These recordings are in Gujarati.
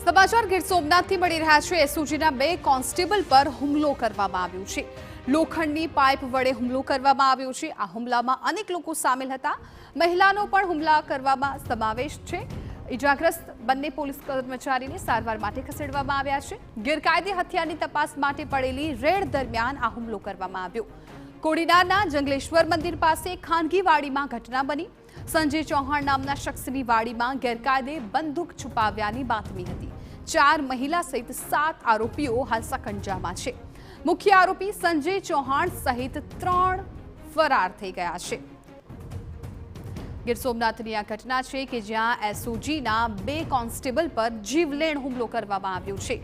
સમાચાર ગીર સોમનાથથી મળી રહ્યા છે। એસઓજીના 2 કોન્સ્ટેબલ પર હુમલો કરવામાં આવ્યો છે। લોખંડની પાઇપ વડે હુમલો કરવામાં આવ્યો છે। આ હુમલામાં અનેક લોકો સામેલ હતા। મહિલાનો પણ હુમલા કરવામાં સમાવેશ છે। ઇજાગ્રસ્ત બંને પોલીસ કર્મચારીને સારવાર માટે ખસેડવામાં આવ્યા છે। ગેરકાયદે હત્યાની તપાસ માટે પડેલી રેડ દરમિયાન આ હુમલો કરવામાં આવ્યો। કોડીનારના જંગલેશ્વર મંદિર પાસે ખાનગી વાડીમાં ઘટના બની। સંજય ચૌહાણ નામના શખ્સની વાડીમાં ગેરકાયદે બંદૂક છુપાવ્યાની બાતમી હતી। 4 મહિલા સહિત 7 આરોપીઓ હાલ સકંજામાં છે। મુખ્ય આરોપી સંજય ચૌહાણ સહિત 3 ફરાર થઈ ગયા છે। ગીર સોમનાથની આ ઘટના છે કે જ્યાં એસઓજીના 2 કોન્સ્ટેબલ પર જીવલેણ હુમલો કરવામાં આવ્યો છે।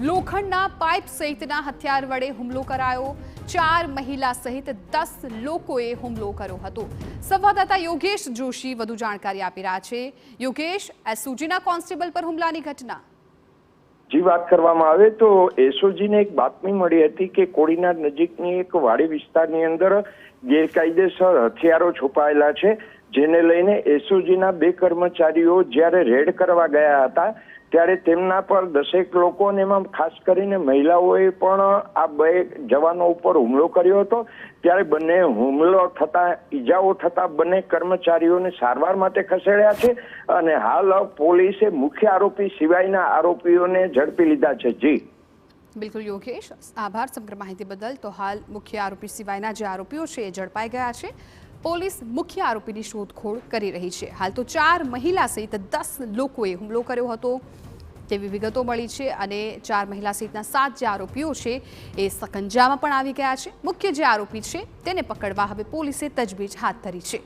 લોખંડના પાઇપ સહિતના હથિયાર વડે હુમલો કરાયો। 4 મહિલા સહિત 10 લોકોએ હુમલો કર્યો હતો। સંવાદદાતા યોગેશ જોશી વધુ જાણકારી આપી રહ્યા છે। યોગેશ, એસઓજીના કોન્સ્ટેબલ પર હુમલાની ઘટના। जी बात કરવામાં આવે તો એસઓજીને એક બાતમી મળી હતી કે કોડીનાર નજીકની એક વાડી વિસ્તારની અંદર ગેરકાયદેસર હથિયારો છુપાયેલા છે, જેને લઈને એસઓજીના 2 કર્મચારીઓ જ્યારે રેડ કરવા ગયા હતા ત્યારે તેમના પર 10 લોકો અને એમાં ખાસ કરીને મહિલાઓએ પણ આ 2 જવાનો ઉપર હુમલો કર્યો હતો। ત્યારે બંને હુમલો થતા ઈજાઓ થતા બંને કર્મચારીઓને સારવાર માટે ખસેડ્યા છે અને હાલ પોલીસે મુખ્ય આરોપી સિવાયના આરોપીઓને ઝડપી લીધા છે। જી બિલકુલ યોગેશ, આભાર સમગ્ર માહિતી બદલ। તો હાલ મુખ્ય આરોપી સિવાયના જે આરોપીઓ છે એ ઝડપાઈ ગયા છે। પોલીસ મુખ્ય આરોપીની શોધખોળ કરી રહી છે। હાલ તો 4 મહિલા સહિત 10 લોકોએ હુમલો કર્યો હતો તેવી વિગતો મળી છે અને 4 મહિલા સહિતના 7 જે આરોપીઓ છે એ સકંજામાં પણ આવી ગયા છે। મુખ્ય જે આરોપી છે તેને પકડવા હવે પોલીસે તજવીજ હાથ ધરી છે।